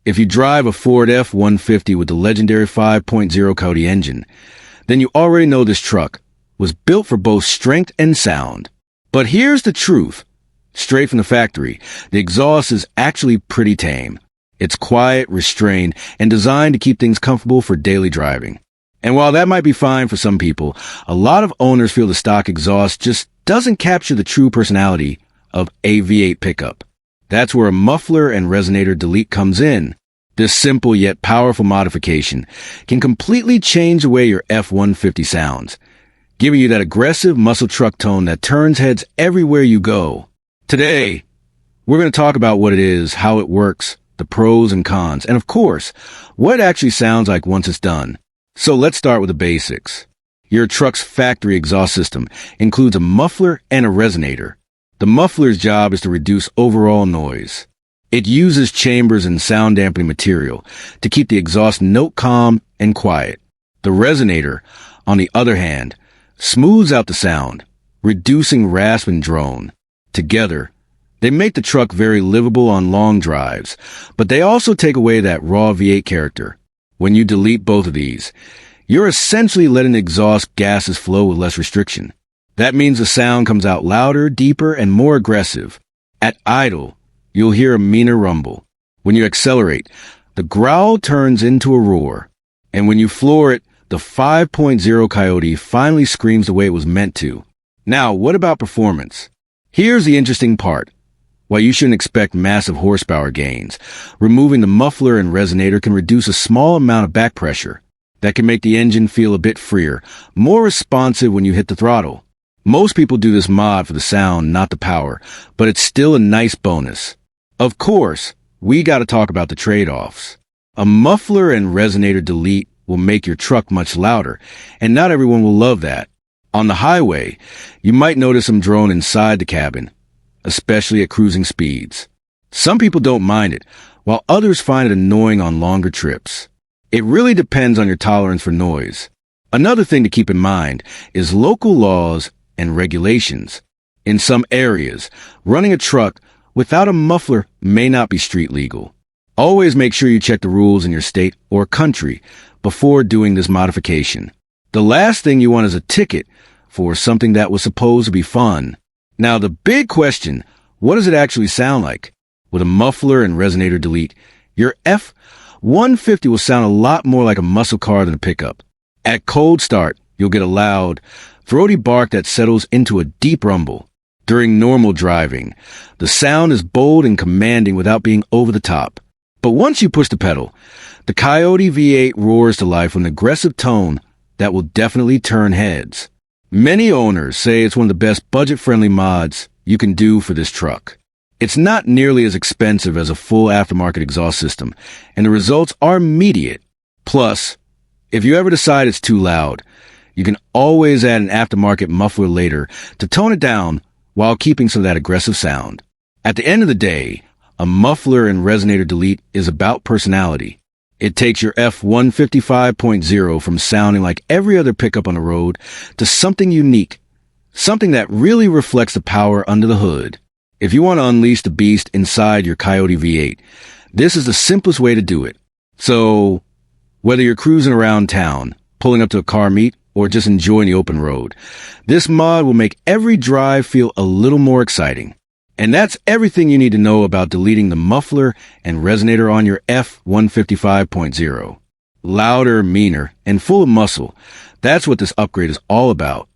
If you drive a Ford F-150 with the legendary 5.0 Coyote engine, then you already know this truck was built for both strength and sound. But here's the truth. Straight from the factory, the exhaust is actually pretty tame. It's quiet, restrained, and designed to keep things comfortable for daily driving. And while that might be fine for some people, a lot of owners feel the stock exhaust just doesn't capture the true personality of a V8 pickup. That's where a muffler and resonator delete comes in. This simple yet powerful modification can completely change the way your F-150 sounds, giving you that aggressive muscle truck tone that turns heads everywhere you go. Today, we're going to talk about what it is, how it works, the pros and cons, and of course, what it actually sounds like once it's done. So let's start with the basics. Your truck's factory exhaust system includes a muffler and a resonator. The muffler's job is to reduce overall noise. It uses chambers and sound dampening material to keep the exhaust note calm and quiet. The resonator, on the other hand, smooths out the sound, reducing rasp and drone. Together, they make the truck very livable on long drives, but they also take away that raw V8 character. When you delete both of these, you're essentially letting the exhaust gases flow with less restriction. That means the sound comes out louder, deeper, and more aggressive. At idle, you'll hear a meaner rumble. When you accelerate, the growl turns into a roar. And when you floor it, the 5.0 Coyote finally screams the way it was meant to. Now, what about performance? Here's the interesting part. While you shouldn't expect massive horsepower gains, removing the muffler and resonator can reduce a small amount of back pressure. That can make the engine feel a bit freer, more responsive when you hit the throttle. Most people do this mod for the sound, not the power, but it's still a nice bonus. Of course, we gotta talk about the trade-offs. A muffler and resonator delete will make your truck much louder, and not everyone will love that. On the highway, you might notice some drone inside the cabin, especially at cruising speeds. Some people don't mind it, while others find it annoying on longer trips. It really depends on your tolerance for noise. Another thing to keep in mind is local laws and regulations. In some areas, running a truck without a muffler may not be street legal. Always make sure you check the rules in your state or country before doing this modification. The last thing you want is a ticket for something that was supposed to be fun. Now, the big question, what does it actually sound like? With a muffler and resonator delete, your F-150 will sound a lot more like a muscle car than a pickup. At cold start, you'll get a loud, throaty bark that settles into a deep rumble. During normal driving, the sound is bold and commanding without being over the top. But once you push the pedal, the Coyote V8 roars to life with an aggressive tone that will definitely turn heads. Many owners say it's one of the best budget-friendly mods you can do for this truck. It's not nearly as expensive as a full aftermarket exhaust system, and the results are immediate. Plus, if you ever decide it's too loud, you can always add an aftermarket muffler later to tone it down while keeping some of that aggressive sound. At the end of the day, a muffler and resonator delete is about personality. It takes your F-150 5.0 from sounding like every other pickup on the road to something unique, something that really reflects the power under the hood. If you want to unleash the beast inside your Coyote V8, this is the simplest way to do it. So, whether you're cruising around town, pulling up to a car meet, or just enjoying the open road, this mod will make every drive feel a little more exciting. And that's everything you need to know about deleting the muffler and resonator on your F-150 5.0. Louder, meaner, and full of muscle. That's what this upgrade is all about.